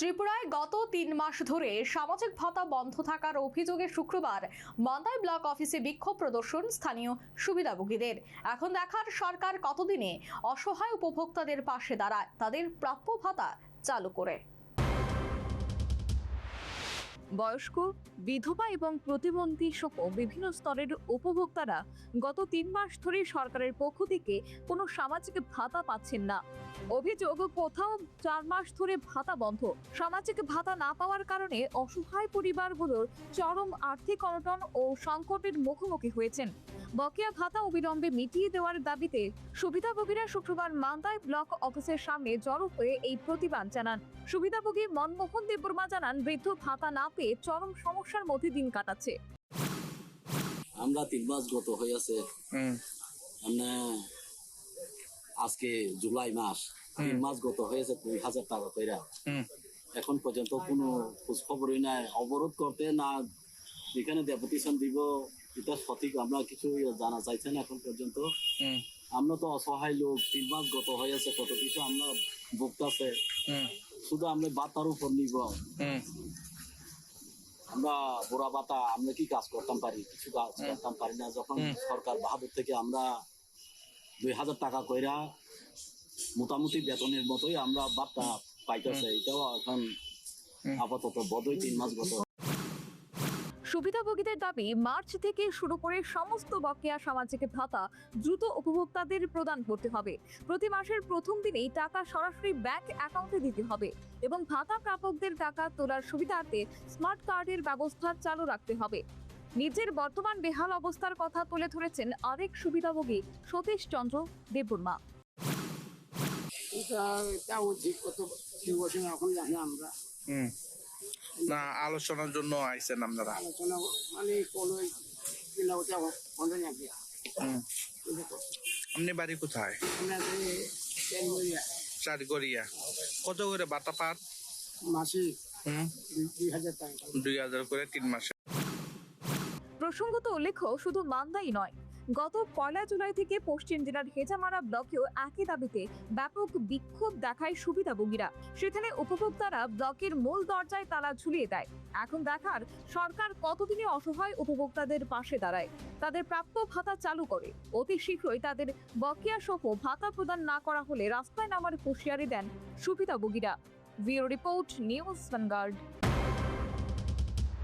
ত্রিপুরায় গত ৩ মাস ধরে সামাজিক ভাতা বন্ধ থাকার অভিযোগে শুক্রবার মান্দাই ব্লক অফিসে বিক্ষোভ প্রদর্শন স্থানীয় সুবিধাভোগীদের। এখন দেখার সরকার কতদিনে অসহায় উপভোক্তাদের পাশে দাঁড়ায় তাদের প্রাপ্য ভাতা চালু করে। বয়স্ক, বিধবা এবং প্রতিবন্ধী সহ বিভিন্ন স্তরের উপভোক্তারা গত ৩ মাস ধরে সরকারের পক্ষ থেকে কোনো সামাজিক ভাতা পাচ্ছেন না। অভিযোগ, কোথাও ৪ মাস ধরে ভাতা বন্ধ। সামাজিক ভাতা না পাওয়ার কারণে অসহায় পরিবারগুলোর চরম আর্থিক অনটন ও সংকটের মুখোমুখি হয়েছেন। বকেয়া ভাতা অবিলম্বে মিটিয়ে দেওয়ার দাবিতে সুবিধাভোগীরা শুক্রবার মান্দাই ব্লক অফিসের সামনে জড়ো হয়ে এই প্রতিবাদ জানান। সুবিধাভোগী মনমোহন দেববর্মা জানান, বৃদ্ধ ভাতা না পেয়ে চরম সমস্যার মধ্যে দিন কাটাচ্ছে। আমরা ৩ মাস গত হয়ে আছে, মানে আজকে জুলাই মাস, ৩ মাস গত হয়েছে ২,০০০ টাকা কইরা। এখন পর্যন্ত কোনো খোঁজ খবরই নাই। অবরোধ করতে না এখানে ডেপুটেশন দিব, এটা সঠিক আমরা কিছু জানা চাইছে না এখন পর্যন্ত। আমরা তো অসহায় লোক, ৩ মাস গত হয়ে আছে, কত কিছু আমরা ভুগতেছে। শুধু আমরা বাতার উপর নির্ভর। আমরা বুড়া বাতা, আমরা কি কাজ করতাম পারি? কিছু কাজ করতাম পারি না। যখন সরকার বাহাদুর থেকে আমরা ২,০০০ টাকা কইরা মোটামুটি বেতনের মতোই আমরা বার্তা পাইতেছে, এটাও এখন আপাতত বদই ৩ মাস গত। সুবিধাভোগীদের দাবি, মার্চ থেকে শুরু করে সমস্ত বকেয়া সামাজিক ভাতা দ্রুত উপভোক্তাদের প্রদান করতে হবে। প্রতি মাসের প্রথম দিনেই টাকা সরাসরি ব্যাংক অ্যাকাউন্টে দিতে হবে এবং ভাতা প্রাপকদের টাকা তোলার সুবিধার্থে স্মার্ট কার্ডের ব্যবস্থা চালু রাখতে হবে। নিজের বর্তমান বেহাল অবস্থার কথা তুলে ধরেছেন আরেক সুবিধাভোগী সতীশ চন্দ্র দেববর্মা। না, আলোচনার জন্য আইছেন আপনারা? আলোচনা মানে আপনি বাড়ি কোথায়? চারগড়িয়া। কত করে বাতা পান? মাসে ২,০০০ টাকা। ২,০০০ করে ৩ মাসে। প্রসঙ্গত উল্লেখ্য, শুধু মান্দাই নয়, গত ১ জুলাই থেকে পশ্চিম জেলার হেজামারা ব্লকেও একই দাবিতে ব্যাপক বিক্ষোভ দেখায় সুবিধাভোগীরা। সেখানে উপভোক্তারা ব্লকের মূল দরজায় তালা ঝুলিয়ে দেয়। এখন দেখার সরকার কতদিনে অসহায় উপভোক্তাদের পাশে দাঁড়ায়, তাদের প্রাপ্য ভাতা চালু করে। অতি শীঘ্রই তাদের বকেয়া সহ ভাতা প্রদান না করা হলে রাস্তায় নামার হুঁশিয়ারি দেন সুবিধাভোগীরা। Bureau report, News vanguard.